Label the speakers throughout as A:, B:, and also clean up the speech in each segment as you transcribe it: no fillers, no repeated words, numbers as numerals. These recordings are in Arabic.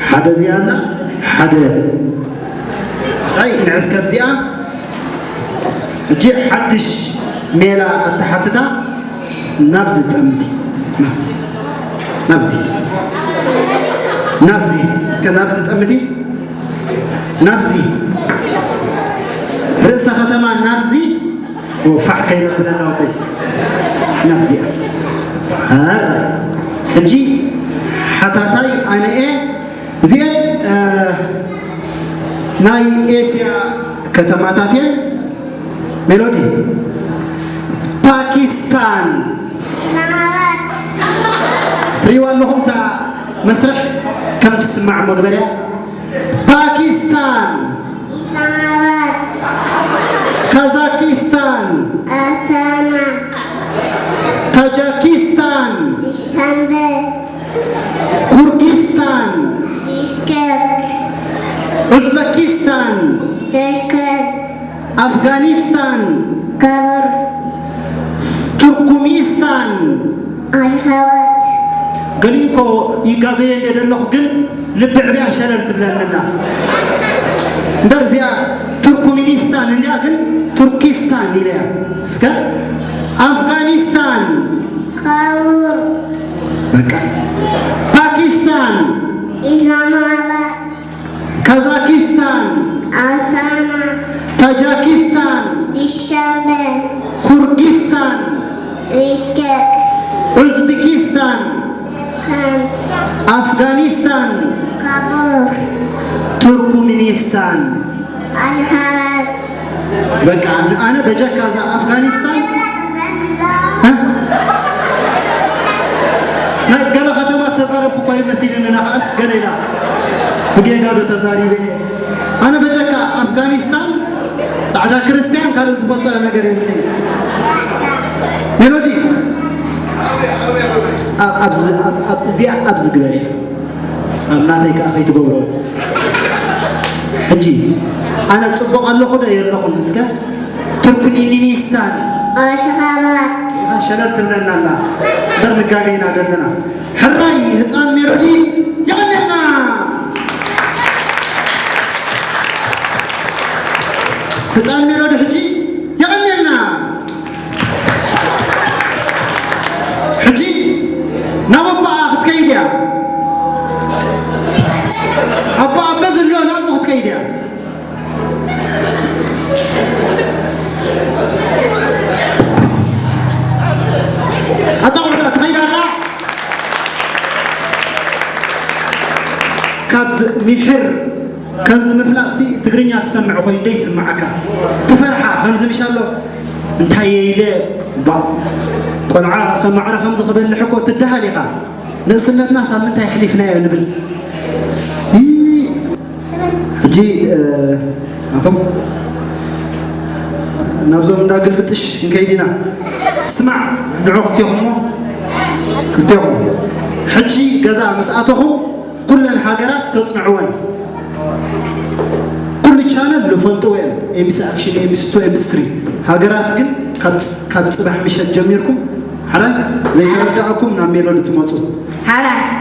A: حدا زيانا حدا راي نعس كبزيا جي حدش ميلا التحتتا نبزي تأمدي نبزي اسكا نبزي تأمدي نبزي رئيس ختمان نبزي وفح كي ربنا نوضي نبزي هذا هجي حتاتاي أنا إيه زين ناي إيسيا كتماتاتين ميلودي باكستان تريوان لهم تا مسرح كم تسمع مدبريا باكستان
B: إسلاماباد
A: كازاكستان
B: أستانا
A: تاجيكستان
B: إشانبل
A: كردستان
B: بشكك
A: أوزبكستان
B: تشكك
A: أفغانستان
B: كابر
A: تركمانستان
B: أشخابات
A: قليكو يقاضين يدلوخ قل لبعبيا شلل تبلاننا درزيا تركمانستان اللي قل تركستان اللي سكر أفغانستان
B: كابر
A: بكا باكستان
B: إسلاماباد
A: كازاكستان
B: أستانا
A: تاجيكستان
B: إشانبل
A: كردستان
B: بشكك
A: أوزبكستان
B: تشكك
A: أفغانستان
B: كابر
A: تركمانستان
B: أشخابات
A: بكا أنا بجا كذا أفغانستان ها قال ختمات تزارب كوي مسيرنا خاص قالنا بقي قالوا تزاري أنا بجا أفغانستان سعدا كريستيان قالوا زبطة أنا قريب ميلودي أبز قبري ناتيك أخي تقولوا حجي أنا تصبق الله خدا يرلقون نسكا تركمانستان
B: أشخابات
A: شلت لنا الله در مكاغينا درنا حراي هصان ميلودي يغنينا هصان ميلودي حجي يغنينا حجي نابا اخت كيديا ابا بزل له نابا اخت كيديا أطول تخيل الله كاد ميحر كنز مفلاسي تقرينيا تسمع خوي دي يسمعك تفرحة خمز إن شاء الله انت يلي با قنعة خم عرف خمز قبل الحكو تدها لي خاف نسلت ناس عم انت يحلفنا يا نبل جي عفوا نبزو من داقل فتش نكيدنا اسمع نعوختيهم كلتيهم حجي قزا مسأتهم كل الحاجات تسمعون كل شانل لفلطوين امس اكشن امس 2 امس 3 حاجات كن كاب صباح مشت جميركم حرا زي ترداكم نا ميلودي تمصو
B: حرا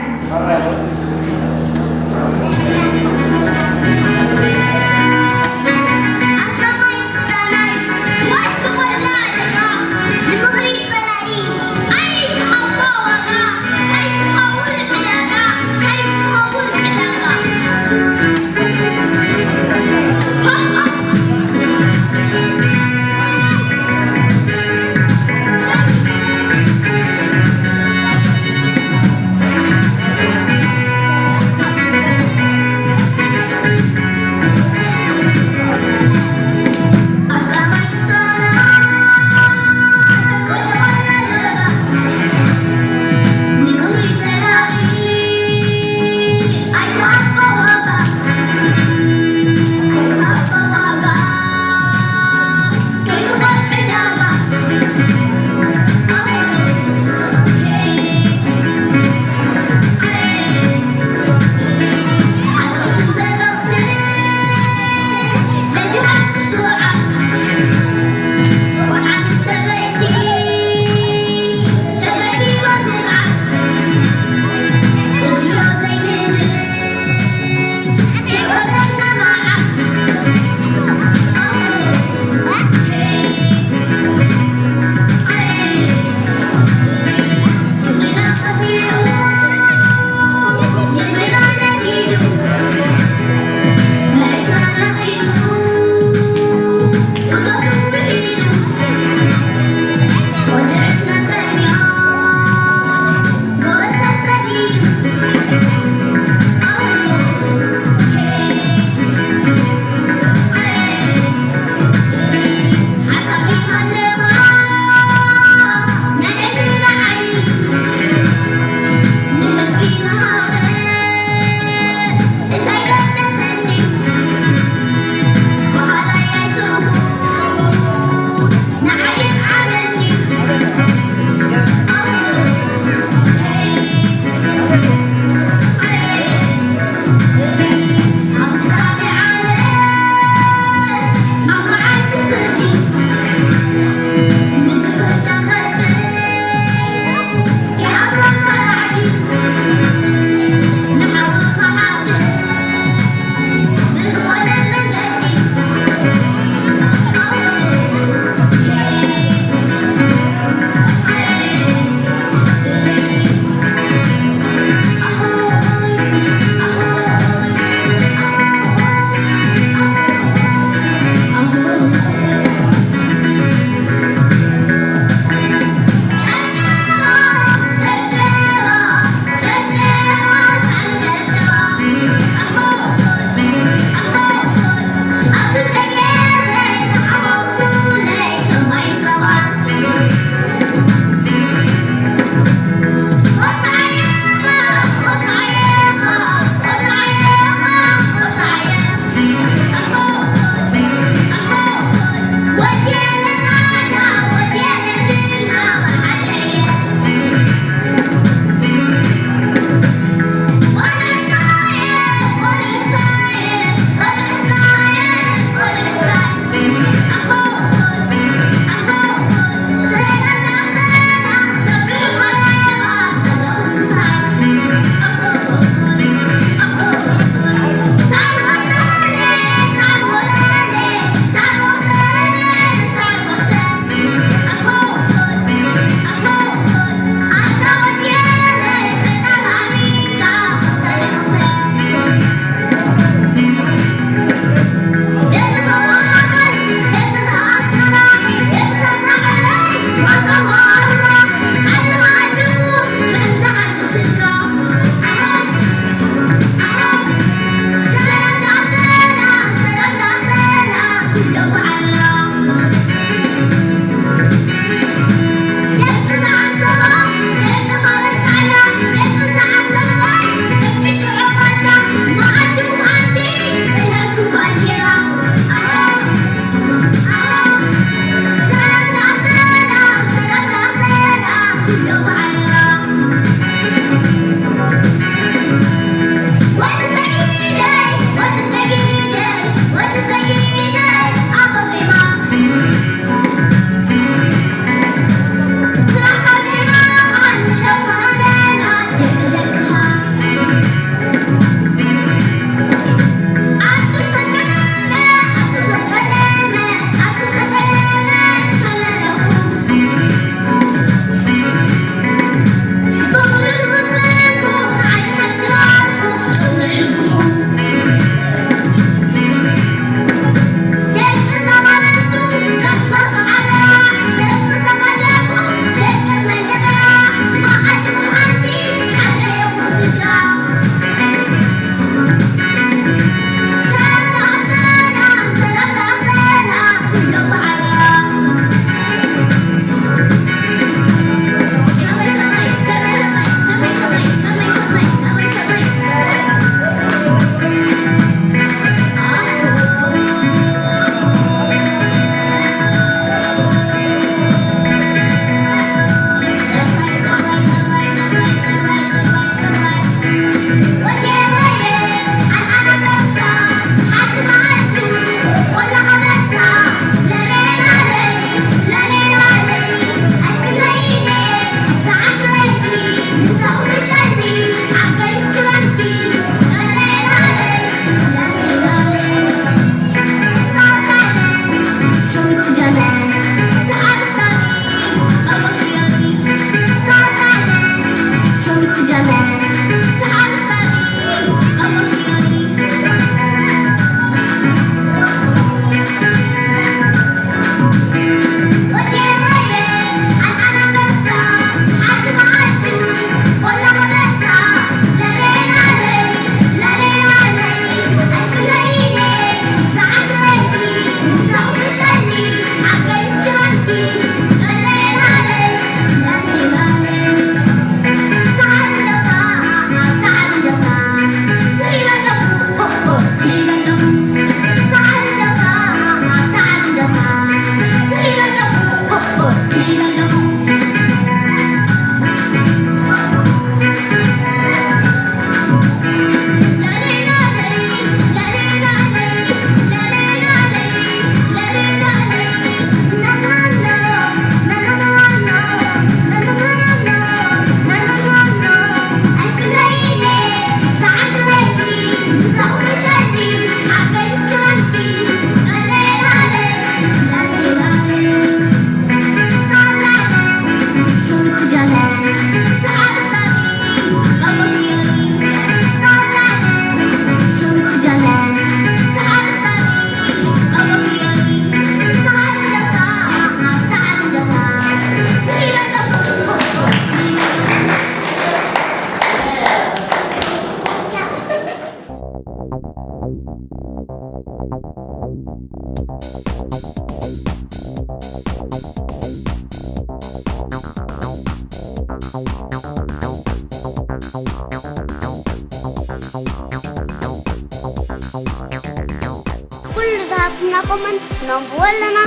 B: كل ذهبنا comments نبولنا.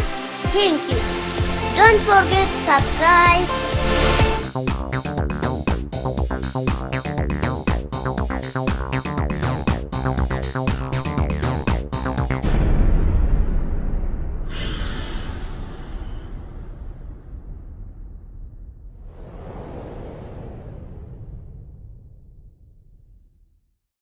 B: Thank you. Don't forget to subscribe.